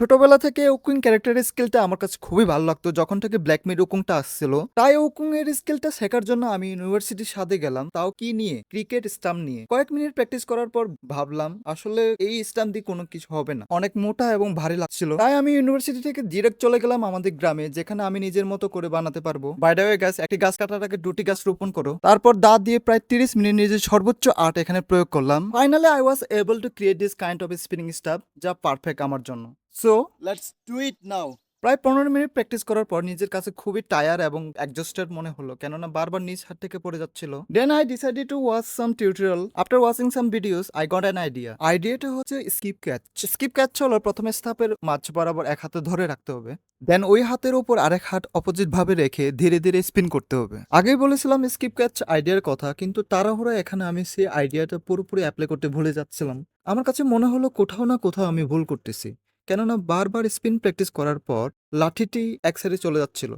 ছোটবেলা থেকে উকুং ক্যারেক্টারের স্কিলটা আমার কাছে খুবই ভালো লাগতো যখন থেকে ব্ল্যাক মিড উকুংটা আসছিল। তাই উকুং এর স্কিলটা শেখার জন্য আমি ইউনিভার্সিটির সাথে গেলাম, তাও কি নিয়ে, ক্রিকেট স্টাম্প নিয়ে। কয়েক মিনিট প্র্যাকটিস করার পর ভাবলাম আসলে এই স্টাম্প দিয়ে কোনো কিছু হবে না, অনেক মোটা এবং ভারী লাগছিল। তাই আমি ইউনিভার্সিটি থেকে ডিরেক্ট চলে গেলাম আমাদের গ্রামে, যেখানে আমি নিজের মতো করে বানাতে পারবো। বাই দ্য ওয়ে গাছ, একটি গাছ কাটার আগে দুটি গাছ রোপণ করো। তারপর দাঁত দিয়ে প্রায় 30 মিনিট নিজের সর্বোচ্চ আর্ট এখানে প্রয়োগ করলাম। Finally I was able to create this kind of spinning staff, যা পারফেক্ট আমার জন্য। সো লেটস ডু ইট নাও। প্রায় 15 মিনিট প্র্যাকটিস করার পর নিজের কাছে খুবই টায়ার এবং এক্সস্টেড মনে হলো, কেননা বারবার নিজ হাত থেকে পড়ে যাচ্ছিল। Then I decided to watch some tutorial. After watching some videos I got an idea. আইডিয়াটা হচ্ছে স্কিপ ক্যাচ। স্কিপ ক্যাচ হলো প্রথমে স্টাফের মাঝ বরাবর এক হাতে ধরে রাখতে হবে, দেন ওই হাতের উপর আরেক হাত অপোজিট ভাবে রেখে ধীরে ধীরে স্পিন করতে হবে। আগেই বলেছিলাম স্কিপ ক্যাচ আইডিয়ার কথা, কিন্তু তাড়াহুড়া এখানে আমি সেই আইডিয়াটা পুরোপুরি অ্যাপ্লাই করতে ভুলে যাচ্ছিলাম। আমার কাছে মনে হলো কোথাও না কোথাও আমি ভুল করতেছি, কেননা বারবার স্পিন প্র্যাকটিস করার পর লাঠিটি এক সাইডে চলে যাচ্ছিল,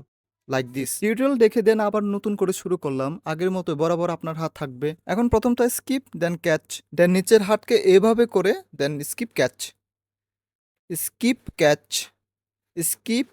লাইক দিস। টিউটোরিয়াল দেখে দেন আবার নতুন করে শুরু করলাম। আগের মতো বরাবর আপনার হাত থাকবে। এখন প্রথমটা স্কিপ, দেন ক্যাচ, দেন নিচের হাতকে এভাবে করে, then skip catch, skip catch, skip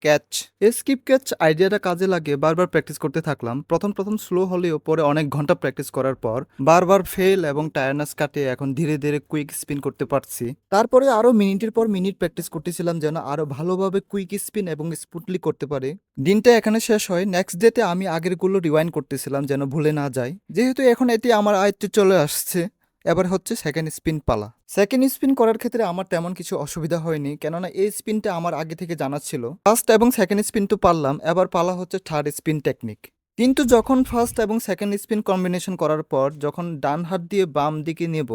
catch. এই স্কিপ ক্যাচ আইডিয়াটা কাজে লাগে বারবার প্র্যাকটিস করতে থাকলাম। প্রথম প্রথম স্লো হলেও পরে অনেক ঘন্টা প্র্যাকটিস করার পর বারবার ফেল এবং টায়ারনেস কাটিয়ে এখন ধীরে ধীরে কুইক স্পিন করতে পারছি। তারপরে আরো মিনিটের পর মিনিট প্র্যাকটিস করতেছিলাম যেন আরো ভালোভাবে কুইক স্পিন এবং স্পুটলি করতে পারে। দিনটা এখানে শেষ হয়। নেক্সট ডেতে আমি আগেরগুলো রিওয়াইন্ড করতেছিলাম যেন ভুলে না যায়। যেহেতু এখন এটি আমার আয়ত্তে চলে আসছে, এবার হচ্ছে সেকেন্ড স্পিন পালা। সেকেন্ড স্পিন করার ক্ষেত্রে আমার তেমন কিছু অসুবিধা হয়নি, কেননা এই স্পিনটা আমার আগে থেকে জানা ছিল। ফার্স্ট এবং সেকেন্ড স্পিন তো পারলাম, এবার পালা হচ্ছে থার্ড স্পিন টেকনিক। কিন্তু যখন ফার্স্ট এবং সেকেন্ড স্পিন কম্বিনেশন করার পর যখন ডান হাত দিয়ে বাম দিকে নেব,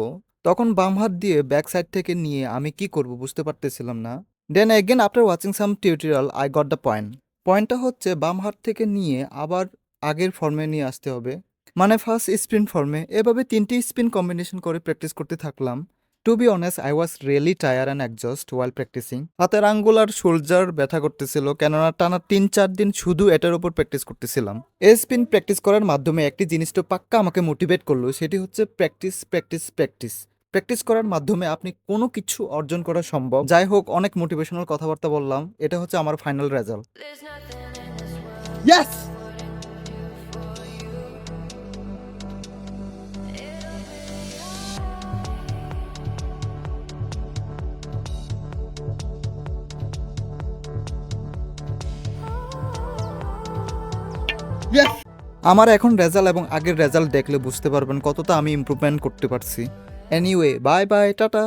তখন বাম হাত দিয়ে ব্যাক সাইড থেকে নিয়ে আমি কি করব বুঝতে পারতেছিলাম না। Then again after watching some tutorial I got the point. পয়েন্টটা হচ্ছে বাম হাত থেকে নিয়ে আবার আগের ফর্মে নিয়ে আসতে হবে, মানে ফার্স্ট স্পিন ফর্মে। এভাবে 3টি স্পিন কম্বিনেশন করে প্র্যাকটিস করতে থাকলাম। To be honest I was really tired and exhaust while practicing. হাতের আঙ্গুল আর শোল্ডার ব্যথা করতেছিল, কেননা টানা 3-4 দিন শুধু এটার উপর প্র্যাকটিস করতেছিলাম। এই স্পিন প্র্যাকটিস করার মাধ্যমে একটি জিনিস তো পাক্কা আমাকে মোটিভেট করলো, সেটি হচ্ছে প্র্যাকটিস প্র্যাকটিস প্র্যাকটিস। প্র্যাকটিস করার মাধ্যমে আপনি কোনো কিছু অর্জন করা সম্ভব। যাই হোক, অনেক মোটিভেশনাল কথাবার্তা বললাম। এটা হচ্ছে আমার ফাইনাল রেজাল্ট। ইয়েস! আমার এখন রেজাল্ট এবং আগের রেজাল্ট দেখলে বুঝতে পারবেন কতটা আমি ইমপ্রুভমেন্ট করতে পারছি। Anyway, bye bye, tata.